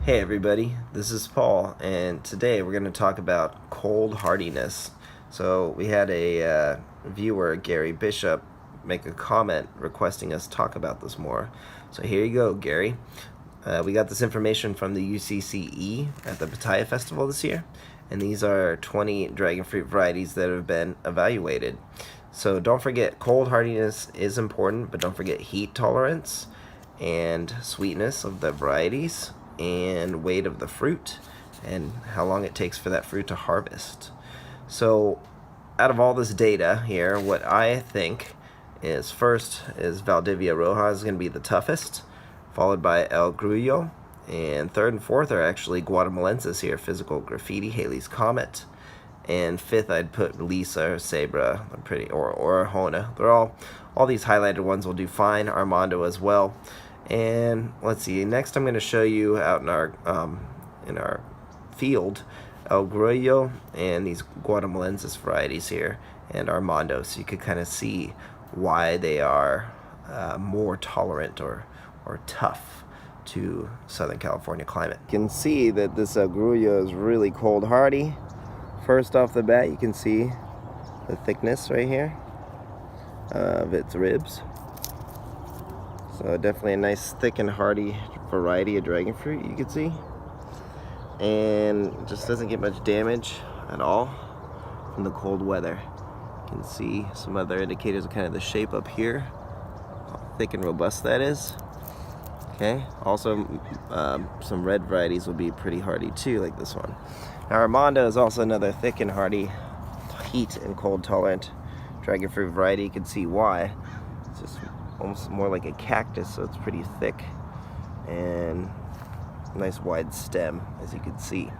Hey everybody, this is Paul, and today we're going to talk about cold hardiness. So we had a viewer, Gary Bishop, make a comment requesting us talk about this more. So here you go, Gary. We got this information from the UCCE at the Pattaya Festival this year, and these are 20 dragon fruit varieties that have been evaluated. So don't forget, cold hardiness is important, but don't forget heat tolerance and sweetness of the varieties, and weight of the fruit, and how long it takes for that fruit to harvest. So out of all this data here, what I think is first is Valdivia Roja is going to be the toughest, followed by El Grullo, and third and fourth are actually Guatemalensis here, Physical Graffiti, Halley's Comet, and fifth I'd put Lisa or Sabra, or Arjona. They're all these highlighted ones will do fine, Armando as well. And let's see, next I'm going to show you out in our field El Grullo and these Guatemalensis varieties here and Armando, so you could kind of see why they are more tolerant or tough to Southern California climate. You can see that this El Grullo is really cold hardy. First off the bat, you can see the thickness right here of its ribs. So definitely a nice thick and hardy variety of dragon fruit, you can see. And it just doesn't get much damage at all from the cold weather. You can see some other indicators of kind of the shape up here, how thick and robust that is. Okay, also some red varieties will be pretty hardy too, like this one. Now Armando is also another thick and hardy, heat and cold tolerant dragon fruit variety. You can see why. It's just almost more like a cactus, so it's pretty thick and nice wide stem, as you can see.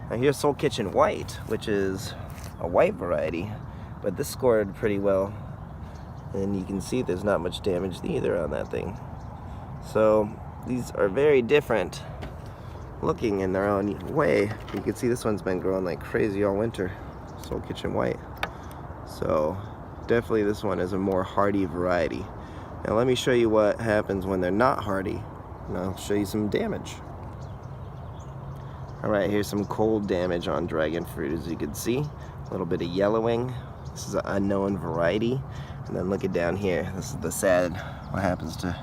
Now here's Soul Kitchen White, which is a white variety, but this scored pretty well, and you can see there's not much damage either on that thing. So these are very different looking in their own way. You can see this one's been growing like crazy all winter, Soul Kitchen White. So definitely this one is a more hardy variety. Now let me show you what happens when they're not hardy, and I'll show you some damage. Alright, here's some cold damage on dragon fruit, as you can see. A little bit of yellowing. This is an unknown variety. And then look at down here. This is the sad, what happens to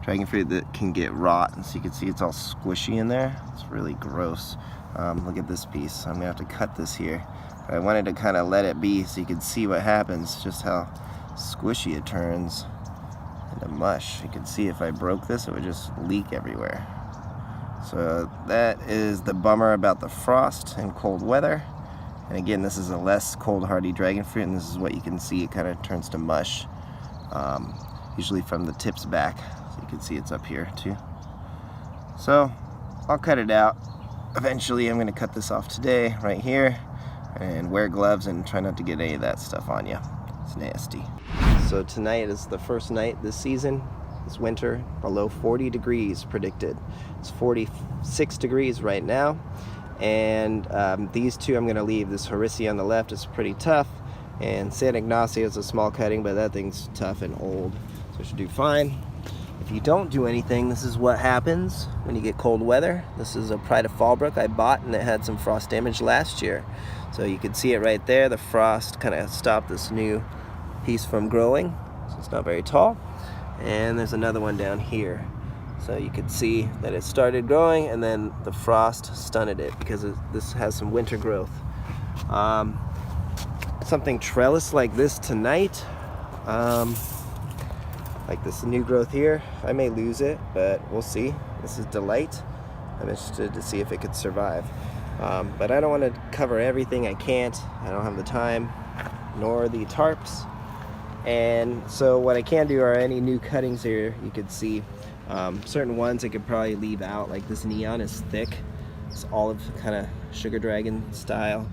dragon fruit that can get rot. And so you can see it's all squishy in there. It's really gross. Look at this piece. I'm gonna have to cut this here. But I wanted to kind of let it be so you can see what happens, just how squishy it turns into mush. You can see if I broke this, it would just leak everywhere. So that is the bummer about the frost and cold weather. And again, this is a less cold hardy dragon fruit, and this is what you can see. It kind of turns to mush, usually from the tips back. So you can see it's up here too. So I'll cut it out. Eventually I'm going to cut this off today, right here, and wear gloves and try not to get any of that stuff on you. It's nasty. So tonight is the first night this season, this winter, below 40 degrees predicted. It's 46 degrees right now. And these two I'm going to leave. This Harrison on the left is pretty tough, and San Ignacio is a small cutting, but that thing's tough and old, so it should do fine. If you don't do anything, this is what happens when you get cold weather. This is a Pride of Fallbrook I bought, and it had some frost damage last year. So you can see it right there. The frost kind of stopped this new piece from growing, so it's not very tall. And there's another one down here. So you can see that it started growing, and then the frost stunted it because this has some winter growth. Something trellis like this tonight, like this new growth here, I may lose it, but we'll see. This is Delight. I'm interested to see if it could survive. But I don't want to cover everything. I can't. I don't have the time, nor the tarps. And so what I can do are any new cuttings here, you could see certain ones I could probably leave out, like this Neon is thick. It's olive kind of sugar dragon style,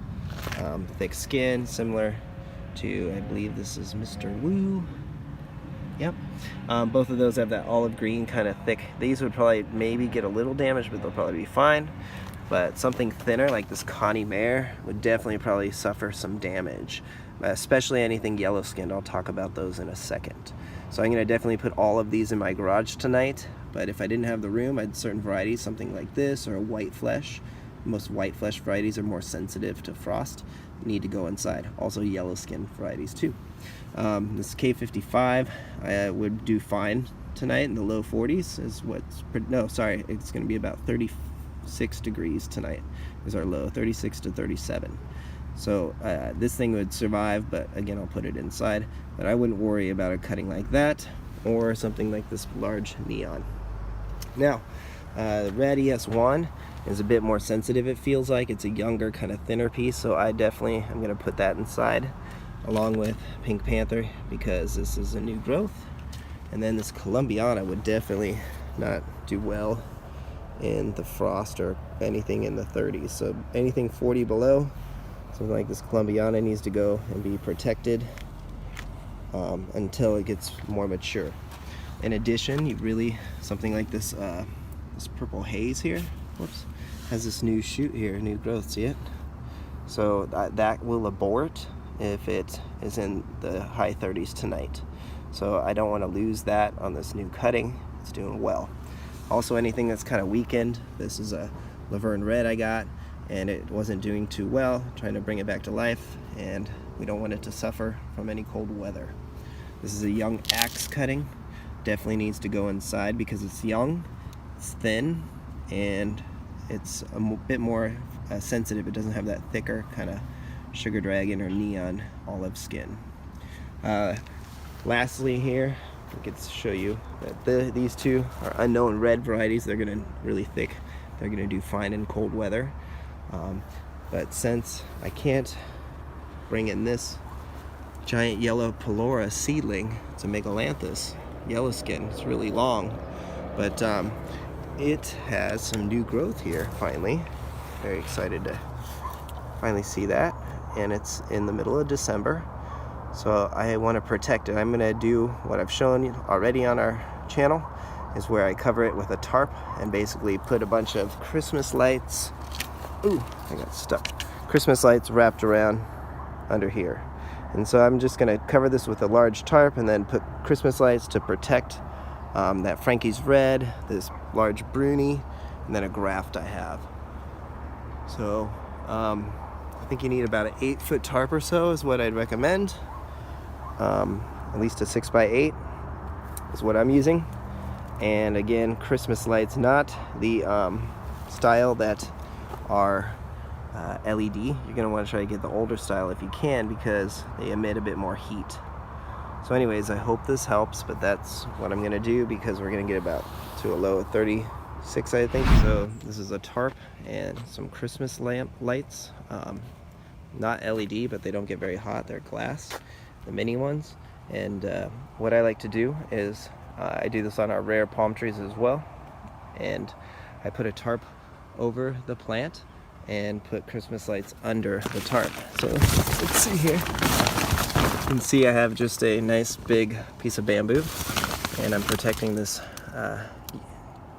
thick skin, similar to, I believe this is Mr. Woo. Yep. Both of those have that olive green kind of thick. These would probably maybe get a little damage, but they'll probably be fine. But something thinner like this Connie Mare would definitely probably suffer some damage. especially anything yellow skinned. I'll talk about those in a second. So I'm going to definitely put all of these in my garage tonight, but if I didn't have the room, I'd certain varieties, something like this or a white flesh. Most white flesh varieties are more sensitive to frost, need to go inside. Also yellow skin varieties too. This K55 I would do fine tonight in the low 40s is what's, no sorry, it's going to be about 36 degrees tonight is our low, 36 to 37. So this thing would survive, but again, I'll put it inside. But I wouldn't worry about a cutting like that or something like this large neon. Now, the red ES1 is a bit more sensitive, it feels like. It's a younger, kind of thinner piece, so I definitely am going to put that inside along with Pink Panther because this is a new growth. And then this Columbiana would definitely not do well in the frost or anything in the 30s. So anything 40 below, something like this Columbiana needs to go and be protected until it gets more mature. In addition, you really, something like this this purple haze here, whoops, has this new shoot here, new growth, see it? So that will abort if it is in the high 30s tonight. So I don't want to lose that on this new cutting. It's doing well. Also anything that's kind of weakened, this is a Laverne Red I got, and it wasn't doing too well, trying to bring it back to life, and we don't want it to suffer from any cold weather. This is a young axe cutting, definitely needs to go inside because it's young, it's thin, and it's a bit more sensitive. It doesn't have that thicker kind of sugar dragon or neon olive skin. Lastly here, I can show you that these two are unknown red varieties. They're going to really thick. They're going to do fine in cold weather. But since I can't bring in this giant yellow Pelora seedling, it's a Megalanthus yellow skin. It's really long, but it has some new growth here finally. Very excited to finally see that, and it's in the middle of December. So I want to protect it. I'm going to do what I've shown you already on our channel, is where I cover it with a tarp and basically put a bunch of Christmas lights. Ooh, I got stuck. Christmas lights wrapped around under here. And so I'm just going to cover this with a large tarp and then put Christmas lights to protect that Frankie's Red, this large Bruni, and then a graft I have. So I think you need about an 8-foot tarp or so is what I'd recommend. At least a 6x8 is what I'm using. And again, Christmas lights, not the style that are LED. You're going to want to try to get the older style if you can, because they emit a bit more heat. So anyways, I hope this helps, but that's what I'm going to do because we're going to get about to a low of 36, I think. So this is a tarp and some Christmas lamp lights. Not LED, but they don't get very hot. They're glass, the mini ones. And what I like to do is I do this on our rare palm trees as well, and I put a tarp over the plant and put Christmas lights under the tarp. So let's see here. You can see I have just a nice big piece of bamboo, and I'm protecting this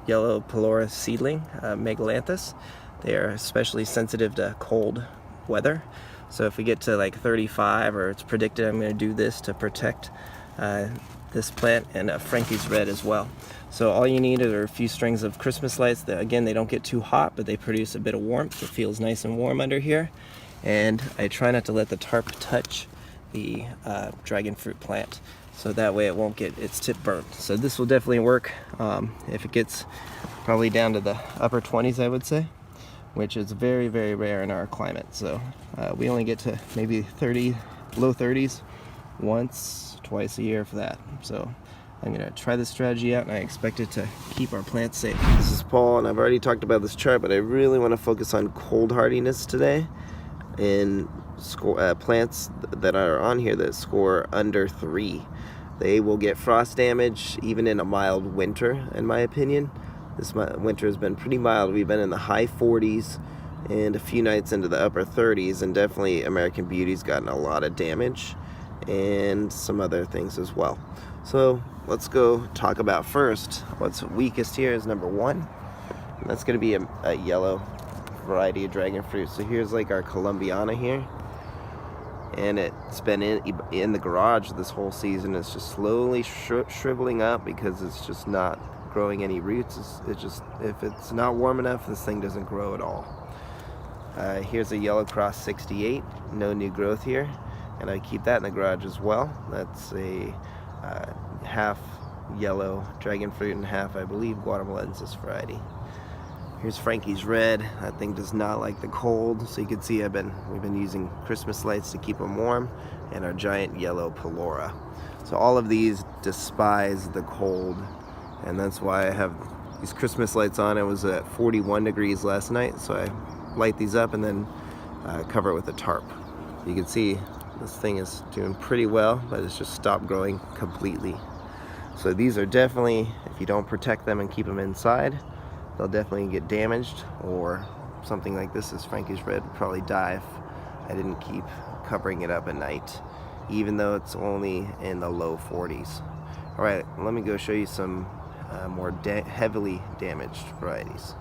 yellow Pelora seedling, Megalanthus. They are especially sensitive to cold weather. So if we get to like 35, or it's predicted, I'm going to do this to protect this plant, and Frankie's Red as well. So all you need are a few strings of Christmas lights. That, again, they don't get too hot, but they produce a bit of warmth. It feels nice and warm under here. And I try not to let the tarp touch the dragon fruit plant, so that way it won't get its tip burnt. So this will definitely work if it gets probably down to the upper 20s, I would say, which is very, very rare in our climate. So we only get to maybe 30, low 30s once, twice a year for that. So I'm gonna try this strategy out, and I expect it to keep our plants safe. This is Paul, and I've already talked about this chart, but I really want to focus on cold hardiness today in plants that are on here that score under 3. They will get frost damage even in a mild winter, in my opinion. This winter has been pretty mild. We've been in the high 40s and a few nights into the upper 30s, and definitely American Beauty's gotten a lot of damage and some other things as well. So let's go talk about first what's weakest here is number 1, and that's going to be a yellow variety of dragon fruit. So here's like our Columbiana here, and it it's been in the garage this whole season. It's just slowly shriveling up because it's just not growing any roots. It's just, if it's not warm enough, this thing doesn't grow at all. Here's a Yellow Cross 68, no new growth here, and I keep that in the garage as well. That's a half yellow dragon fruit and half, I believe, Guatemalensis variety. Here's Frankie's Red. That thing does not like the cold, so you can see we've been using Christmas lights to keep them warm, and our giant yellow Pelora. So all of these despise the cold, and that's why I have these Christmas lights on. It was at 41 degrees last night, so I light these up and then cover it with a tarp. You can see this thing is doing pretty well, but it's just stopped growing completely. So these are definitely, if you don't protect them and keep them inside, they'll definitely get damaged, or something like this Frankie's Red would probably die if I didn't keep covering it up at night, even though it's only in the low 40s. All right, let me go show you some more heavily damaged varieties.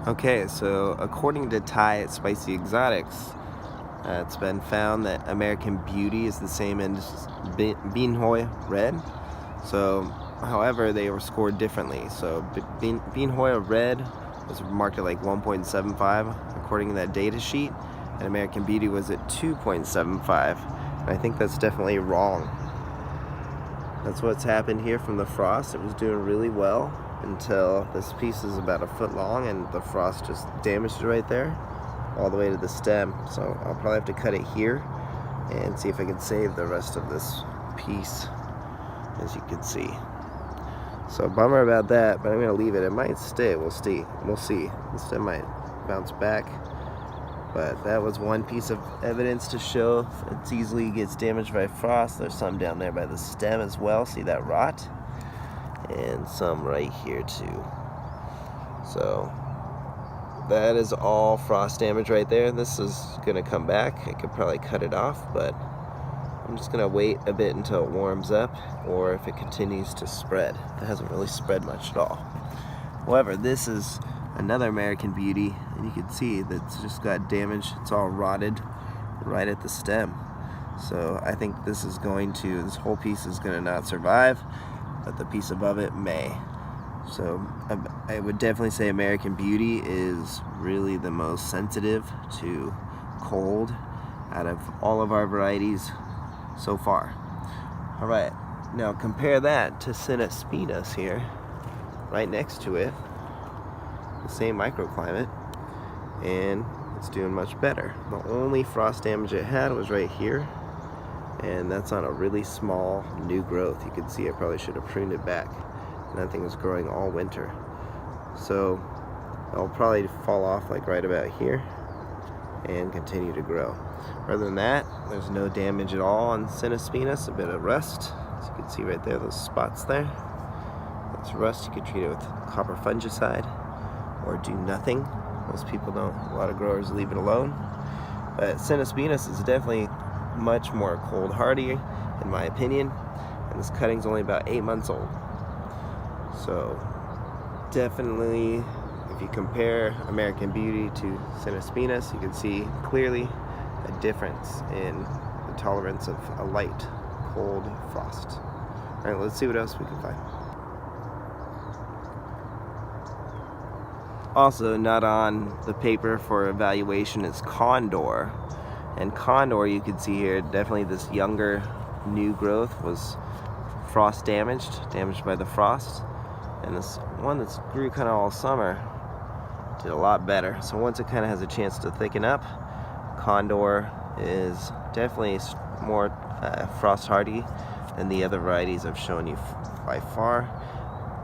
Okay, so according to Ty at Spicy Exotics, it's been found that American Beauty is the same as Bien Hoa Red. So, however, they were scored differently. So Bien Hoa Red was marked at like 1.75 according to that data sheet, and American Beauty was at 2.75. And I think that's definitely wrong. That's what's happened here from the frost. It was doing really well until this piece is about a foot long, and the frost just damaged it right there all the way to the stem. So I'll probably have to cut it here and see if I can save the rest of this piece, as you can see. So bummer about that, but I'm gonna leave it. It might stay. We'll see. The stem might bounce back, but that was one piece of evidence to show it easily gets damaged by frost. There's some down there by the stem as well. See that rot? And some right here too. So that is all frost damage right there. This is gonna come back. I could probably cut it off, but I'm just gonna wait a bit until it warms up, or if it continues to spread. It hasn't really spread much at all. However, this is another American Beauty, and you can see that's just got damage. It's all rotted right at the stem. So I think this whole piece is gonna not survive, but the piece above it may. So I would definitely say American Beauty is really the most sensitive to cold out of all of our varieties so far. All right, now compare that to Cinnaspinas here, right next to it, the same microclimate, and it's doing much better. The only frost damage it had was right here, and that's on a really small new growth. You can see I probably should have pruned it back, and that thing was growing all winter. So it'll probably fall off like right about here and continue to grow. Other than that, there's no damage at all on Cinnaspinas. A bit of rust, as you can see right there, those spots there. That's rust. You could treat it with copper fungicide or do nothing. Most people don't. A lot of growers leave it alone. But Cinnaspinas is definitely much more cold hardy, in my opinion, and this cutting's only about 8 months old. So definitely, if you compare American Beauty to Cinnaspinas, you can see clearly a difference in the tolerance of a light, cold frost. All right, let's see what else we can find. Also, not on the paper for evaluation is Condor. And Condor, you can see here, definitely this younger new growth was frost damaged by the frost. And this one that's grew kind of all summer did a lot better. So once it kind of has a chance to thicken up, Condor is definitely more frost hardy than the other varieties I've shown you by far.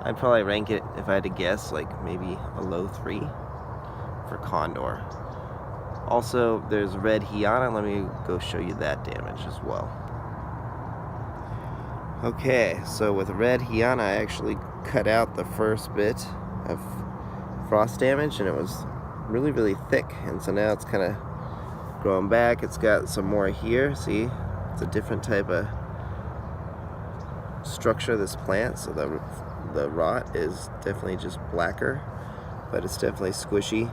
I'd probably rank it, if I had to guess, like maybe a low 3 for Condor. Also, there's Red Hiana. Let me go show you that damage as well. Okay, so with Red Hiana, I actually cut out the first bit of frost damage, and it was really, really thick. And so now it's kind of growing back. It's got some more here. See, it's a different type of structure of this plant. So the rot is definitely just blacker, but it's definitely squishy.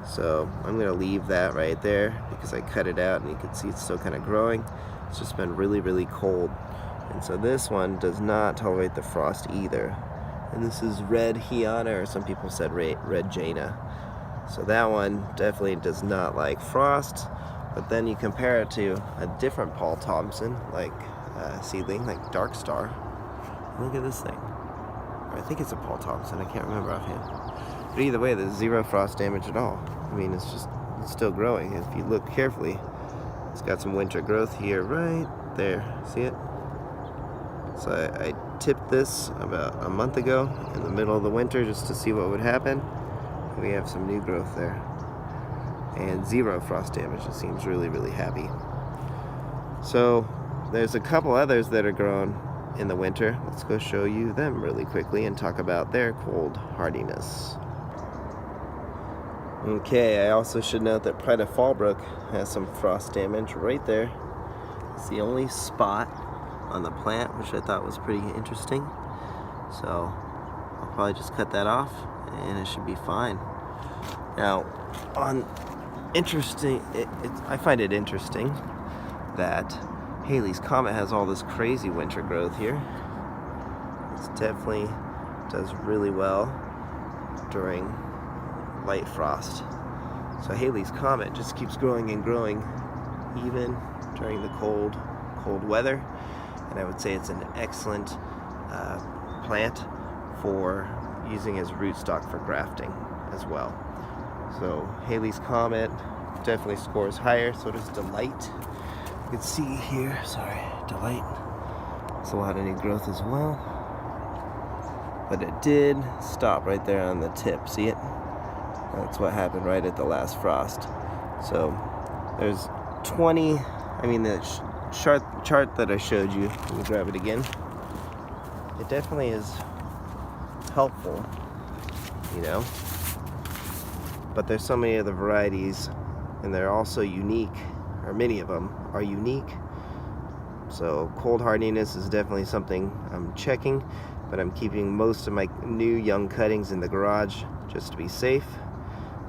So I'm gonna leave that right there because I cut it out and you can see it's still kind of growing. It's just been really, really cold. And so this one does not tolerate the frost either. And this is red Hiana, or some people said red Jaina. So that one definitely does not like frost. But then you compare it to a different Paul Thompson, like seedling, like Dark Star. Look at this thing. Or I think it's a Paul Thompson, I can't remember offhand. But either way, there's zero frost damage at all. I mean, it's still growing. If you look carefully, it's got some winter growth here, right there. See it? So I tipped this about a month ago in the middle of the winter just to see what would happen. We have some new growth there. And zero frost damage. It seems really, really happy. So there's a couple others that are grown in the winter. Let's go show you them really quickly and talk about their cold hardiness. Okay, I also should note that Pride of Fallbrook has some frost damage right there. It's the only spot on the plant, which I thought was pretty interesting. So I'll probably just cut that off and it should be fine. Now, I find it interesting that Halley's Comet has all this crazy winter growth here. It definitely does really well during light frost. So Halley's Comet just keeps growing and growing even during the cold weather. And I would say it's an excellent plant for using as rootstock for grafting as well. So Halley's Comet definitely scores higher, so does Delight. You can see here, sorry, Delight. It's a lot of new growth as well. But it did stop right there on the tip, see it? That's what happened right at the last frost. So there's 20, the chart that I showed you, let me grab it again. It definitely is helpful, you know, but there's so many other varieties and they're also unique, or many of them are unique. So cold hardiness is definitely something I'm checking, but I'm keeping most of my new young cuttings in the garage just to be safe.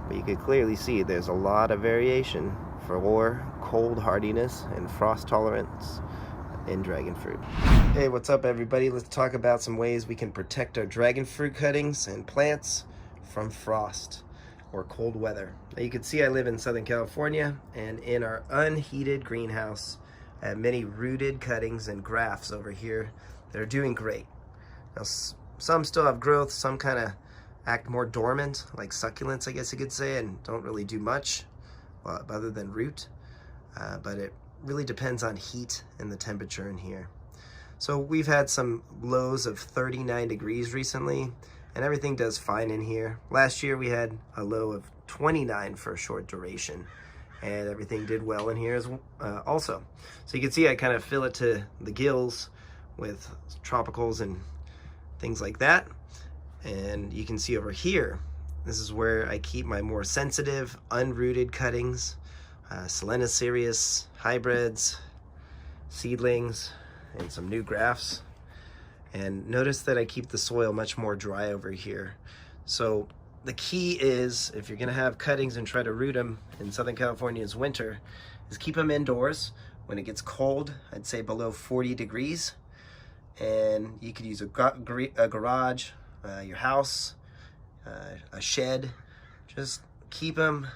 But you can clearly see there's a lot of variation for cold hardiness and frost tolerance in dragon fruit. Hey, what's up everybody? Let's talk about some ways we can protect our dragon fruit cuttings and plants from frost or cold weather. Now you can see I live in Southern California, and in our unheated greenhouse I have many rooted cuttings and grafts over here that are doing great. Now some still have growth, some kind of act more dormant, like succulents I guess you could say, and don't really do much other than root. But it really depends on heat and the temperature in here. So we've had some lows of 39 degrees recently, and everything does fine in here. Last year we had a low of 29 for a short duration, and everything did well in here as also. So you can see I kind of fill it to the gills with tropicals and things like that. And you can see over here, this is where I keep my more sensitive, unrooted cuttings, Selenocereus hybrids, seedlings, and some new grafts. And notice that I keep the soil much more dry over here. So the key is, if you're gonna have cuttings and try to root them in Southern California's winter, is keep them indoors. When it gets cold, I'd say below 40 degrees. And you could use a garage, your house, a shed. Just keep them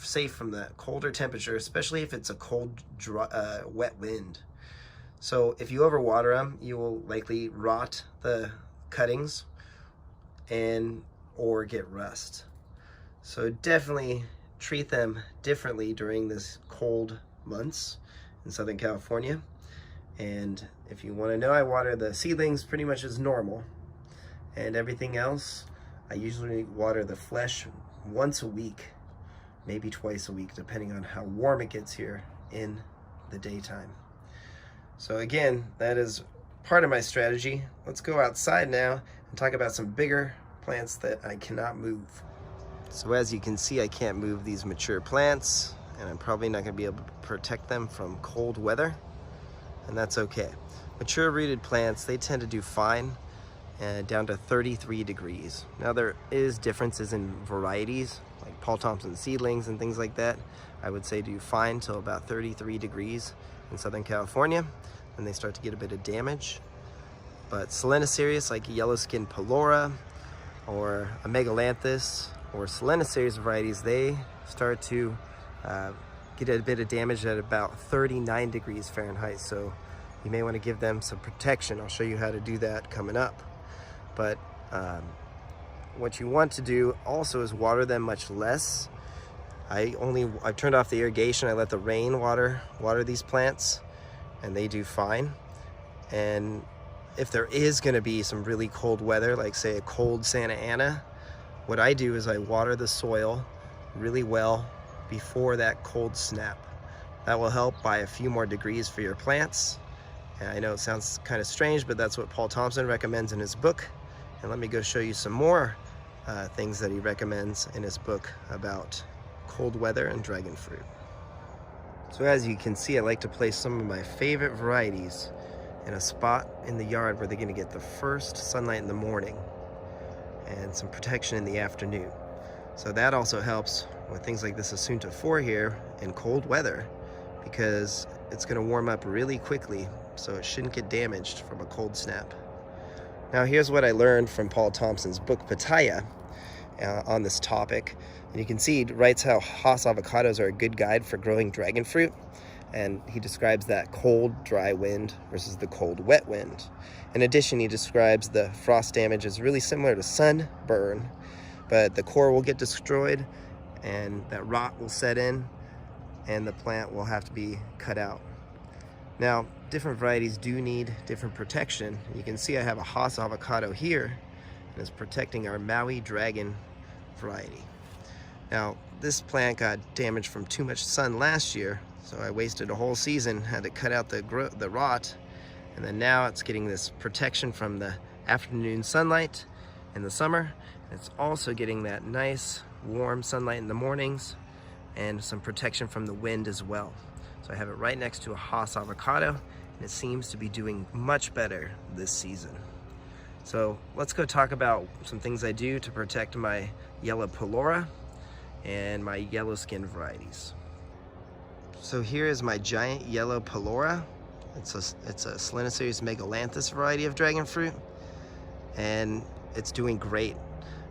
safe from the colder temperature, especially if it's a cold, dry, wet wind. So if you overwater them, you will likely rot the cuttings or get rust. So definitely treat them differently during this cold months in Southern California. And if you want to know, I water the seedlings pretty much as normal, and everything else I usually water the flesh once a week, maybe twice a week, depending on how warm it gets here in the daytime. So again, that is part of my strategy. Let's go outside now and talk about some bigger plants that I cannot move. So as you can see, I can't move these mature plants, and I'm probably not going to be able to protect them from cold weather, and that's okay. Mature rooted plants, they tend to do fine down to 33 degrees. Now there is differences in varieties, like Paul Thompson seedlings and things like that, I would say do fine till about 33 degrees in Southern California. Then they start to get a bit of damage. But Solanacereus, like Yellow-Skin Pelora or a Megalanthus or Solanacereus varieties, they start to get a bit of damage at about 39 degrees Fahrenheit. So you may want to give them some protection. I'll show you how to do that coming up. But what you want to do also is water them much less. I've turned off the irrigation. I let the rain water these plants, and they do fine. And if there is going to be some really cold weather, like say a cold Santa Ana, what I do is I water the soil really well before that cold snap. That will help by a few more degrees for your plants. And I know it sounds kind of strange, but that's what Paul Thompson recommends in his book. And let me go show you some more things that he recommends in his book about cold weather and dragon fruit. So as you can see, I like to place some of my favorite varieties in a spot in the yard where they're going to get the first sunlight in the morning and some protection in the afternoon. So that also helps with things like this Assunta 4 here in cold weather, because it's going to warm up really quickly, so it shouldn't get damaged from a cold snap. Now here's what I learned from Paul Thompson's book Pitaya on this topic. And you can see he writes how Hass avocados are a good guide for growing dragon fruit. And he describes that cold, dry wind versus the cold, wet wind. In addition, he describes the frost damage as really similar to sunburn, but the core will get destroyed and that rot will set in and the plant will have to be cut out. Now, different varieties do need different protection. You can see I have a Hass avocado here, and it's protecting our Maui Dragon variety. Now, this plant got damaged from too much sun last year, so I wasted a whole season, had to cut out the rot, and then now it's getting this protection from the afternoon sunlight in the summer. It's also getting that nice warm sunlight in the mornings and some protection from the wind as well. So I have it right next to a Hass avocado, and it seems to be doing much better this season. So let's go talk about some things I do to protect my yellow Pelora and my yellow skin varieties. So here is my giant yellow Pelora. It's a Solanacereus Megalanthus variety of dragon fruit, and it's doing great.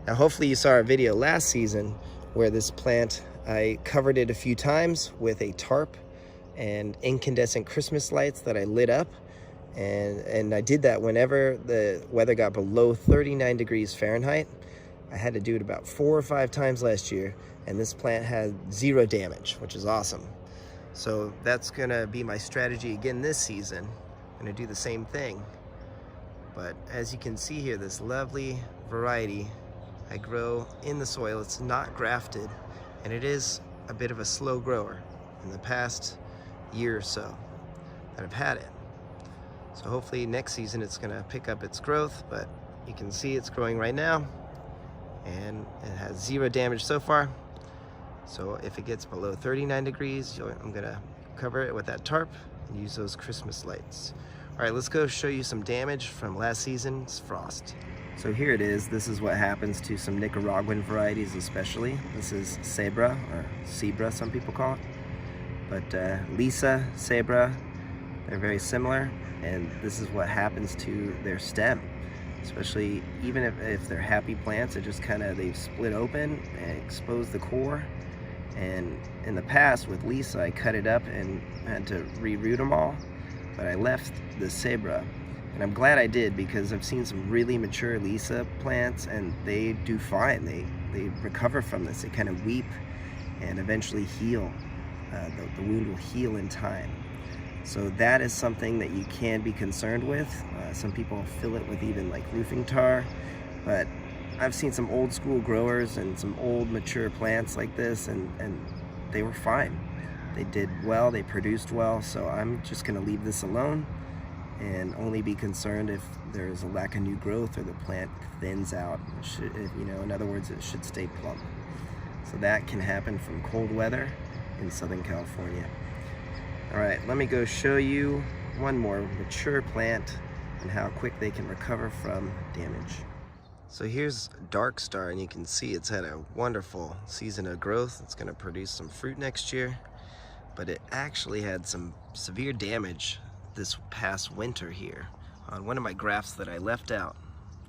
Now hopefully you saw our video last season where this plant, I covered it a few times with a tarp and incandescent Christmas lights that I lit up, and I did that whenever the weather got below 39 degrees Fahrenheit. I had to do it about 4 or 5 times last year, and this plant had 0 damage, which is awesome. So that's gonna be my strategy again this season. I'm gonna do the same thing. But as you can see here, this lovely variety I grow in the soil. It's not grafted, and it is a bit of a slow grower in the past year or so that I've had it. So hopefully next season it's gonna pick up its growth, but you can see it's growing right now, and it has 0 damage so far. So if it gets below 39 degrees, I'm gonna cover it with that tarp and use those Christmas lights. All right, let's go show you some damage from last season's frost. So here it is. This is what happens to some Nicaraguan varieties especially. This is Cebra, or Cebra some people call it. But Lisa, Cebra, they're very similar, and this is what happens to their stem. Especially even if they're happy plants, it just kind of, they've split open and exposed the core. And in the past with Lisa, I cut it up and had to reroot them all, but I left the Cebra. And I'm glad I did, because I've seen some really mature Lisa plants and they do fine. They recover from this. They kind of weep and eventually heal. The wound will heal in time. So that is something that you can be concerned with. Some people fill it with even like roofing tar, but I've seen some old school growers and some old mature plants like this, and they were fine. They did well, they produced well, so I'm just gonna leave this alone and only be concerned if there's a lack of new growth or the plant thins out. In other words, it should stay plump. So that can happen from cold weather in Southern California. All right, let me go show you one more mature plant and how quick they can recover from damage. So here's Dark Star, and you can see it's had a wonderful season of growth. It's going to produce some fruit next year, but it actually had some severe damage this past winter here on one of my grafts that I left out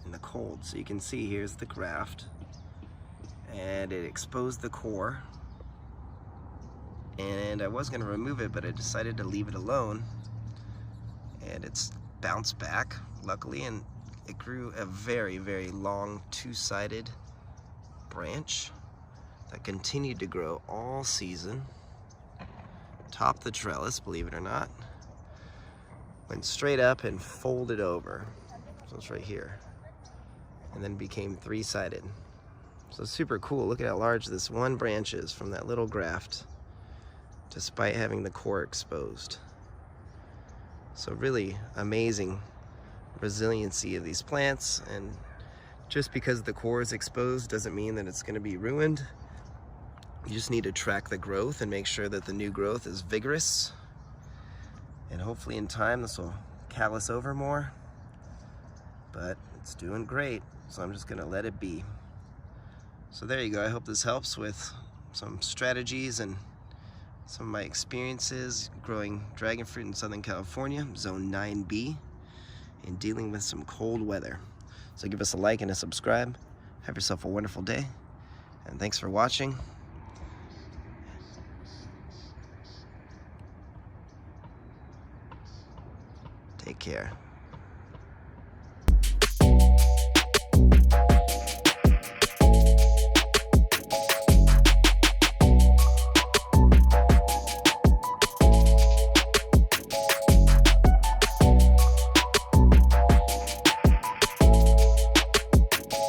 in the cold. So you can see here's the graft, and it exposed the core, and I was going to remove it, but I decided to leave it alone, and it's bounced back luckily, and it grew a very, very long two-sided branch that continued to grow all season. Topped the trellis, believe it or not. Went straight up and folded over. So it's right here. And then became three-sided. So super cool. Look at how large this one branch is from that little graft, despite having the core exposed. So really amazing resiliency of these plants, and just because the core is exposed doesn't mean that it's going to be ruined. You just need to track the growth and make sure that the new growth is vigorous, and hopefully in time this will callus over more, but it's doing great, so I'm just going to let it be. So there you go. I hope this helps with some strategies and some of my experiences growing dragon fruit in Southern California, Zone 9B, and dealing with some cold weather. So give us a like and a subscribe. Have yourself a wonderful day, and thanks for watching. Take care.